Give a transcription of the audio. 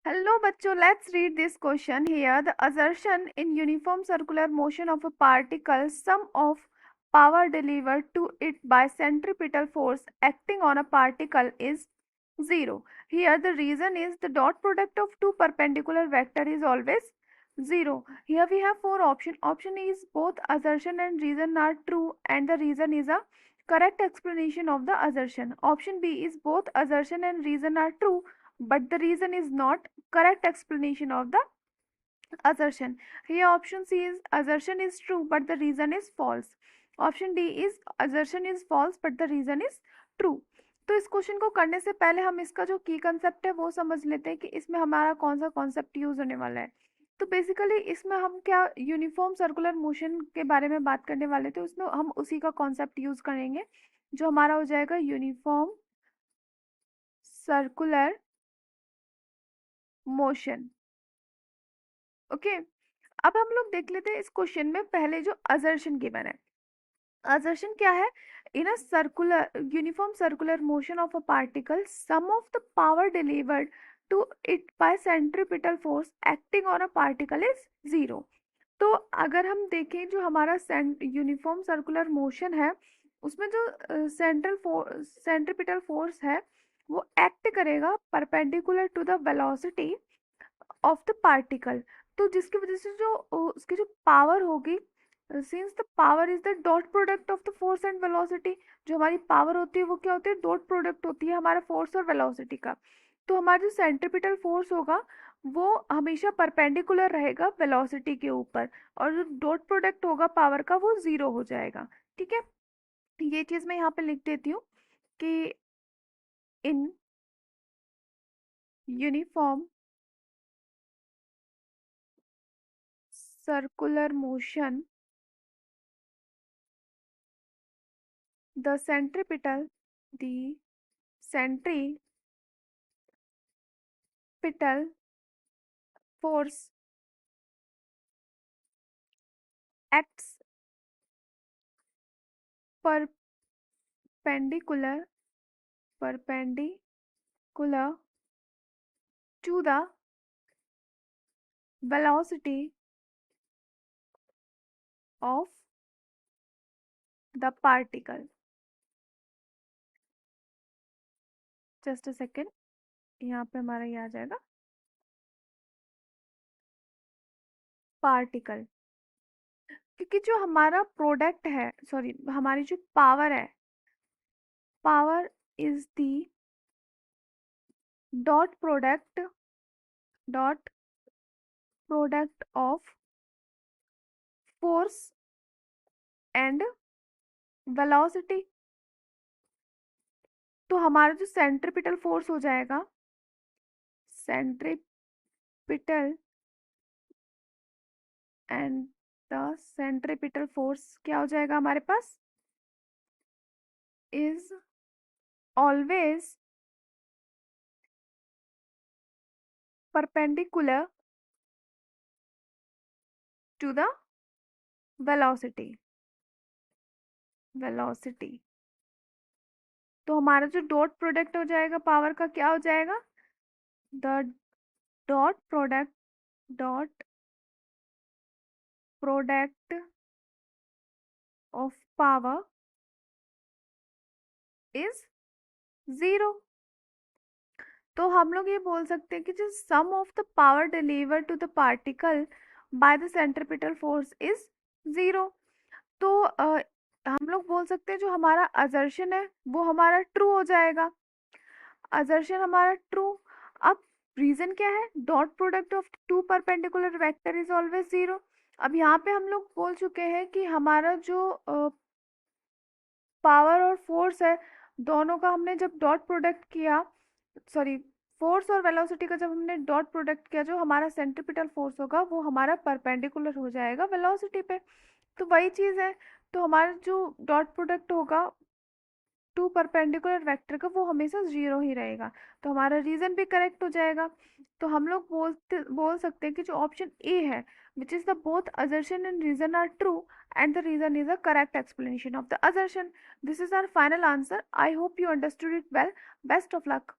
Hello बच्चों, let's read this question here. The assertion in uniform circular motion of a particle, sum of power delivered to it by centripetal force acting on a particle is 0. Here the reason is the dot product of two perpendicular vector is always 0. Here we have four options. Option A is both assertion and reason are true and the reason is a correct explanation of the assertion. Option B is both assertion and reason are true but the reason is not correct explanation of the assertion. Here option C is assertion is true but the reason is false. Option D is assertion is false but the reason is true. तो इस question को करने से पहले हम इसका जो की कंसेप्ट है वो समझ लेते हैं कि इसमें हमारा कौन सा कॉन्सेप्ट यूज होने वाला है। तो बेसिकली इसमें हम क्या यूनिफॉर्म सर्कुलर मोशन के बारे में बात करने वाले थे, उसमें हम उसी का कॉन्सेप्ट यूज करेंगे जो हमारा हो जाएगा यूनिफॉर्म सर्कुलर मोशन। ओके, अब हम लोग देख लेते हैं इस क्वेश्चन में पहले जो असर्शन गिवन है। असर्शन क्या है? In a circular uniform circular motion of a particle sum of the power delivered to it by centripetal force acting on a particle is 0। तो अगर हम देखें जो हमारा यूनिफॉर्म सर्कुलर मोशन है उसमें जो सेंट्रीपिटल फोर्स है वो एक्ट करेगा perpendicular to the velocity of the particle. तो जिसकी वजह से जो उसकी जो पावर होगी, since the power is the dot product of the force and velocity, जो हमारी पावर होती है वो क्या होती है? डॉट प्रोडक्ट होती है हमारा फोर्स और वेलोसिटी का। तो हमारा जो सेंट्रीपिटल फोर्स होगा वो हमेशा परपेंडिकुलर रहेगा वेलोसिटी के ऊपर और जो डॉट प्रोडक्ट होगा पावर का वो 0 हो जाएगा। ठीक है, ये चीज मैं यहाँ पे लिख देती हूँ कि in uniform circular motion the centripetal force acts perpendicular to the velocity of the particle। Just a second, यहाँ पे हमारा ये आ जाएगा पार्टिकल, क्योंकि जो हमारा प्रोडक्ट है, सॉरी हमारी जो पावर है, power is the dot product of force and velocity. तो हमारा जो सेंट्रीपिटल फोर्स हो जाएगा, centripetal and the centripetal force क्या हो जाएगा हमारे पास? Is always perpendicular to the velocity. तो हमारा जो डॉट प्रोडक्ट हो जाएगा पावर का क्या हो जाएगा? The dot product of power is 0। तो हम लोग ये बोल सकते हैं कि जो sum of the power deliver to the particle by the centripetal force is 0। तो हम लोग बोल सकते हैं जो हमारा असर्शन है वो हमारा ट्रू हो जाएगा, असर्शन हमारा ट्रू। अब रीजन क्या है? Dot product of two perpendicular vector is always 0। अब यहाँ पे हम लोग बोल चुके हैं कि हमारा जो पावर और फोर्स है दोनों का हमने जब डॉट प्रोडक्ट किया, सॉरी फोर्स और वेलोसिटी का जब हमने डॉट प्रोडक्ट किया, जो हमारा सेंट्रीपिटल फोर्स होगा वो हमारा परपेंडिकुलर हो जाएगा वेलोसिटी पे। तो वही चीज़ है, तो हमारा जो डॉट प्रोडक्ट होगा टू परपेंडिकुलर वेक्टर का वो हमेशा 0 ही रहेगा। तो हमारा रीजन भी करेक्ट हो जाएगा। तो हम लोग बोल सकते हैं कि जो ऑप्शन ए है which is the both assertion and reason are true and the reason is a correct explanation of the assertion. This is our final answer. I hope you understood it well. Best of luck.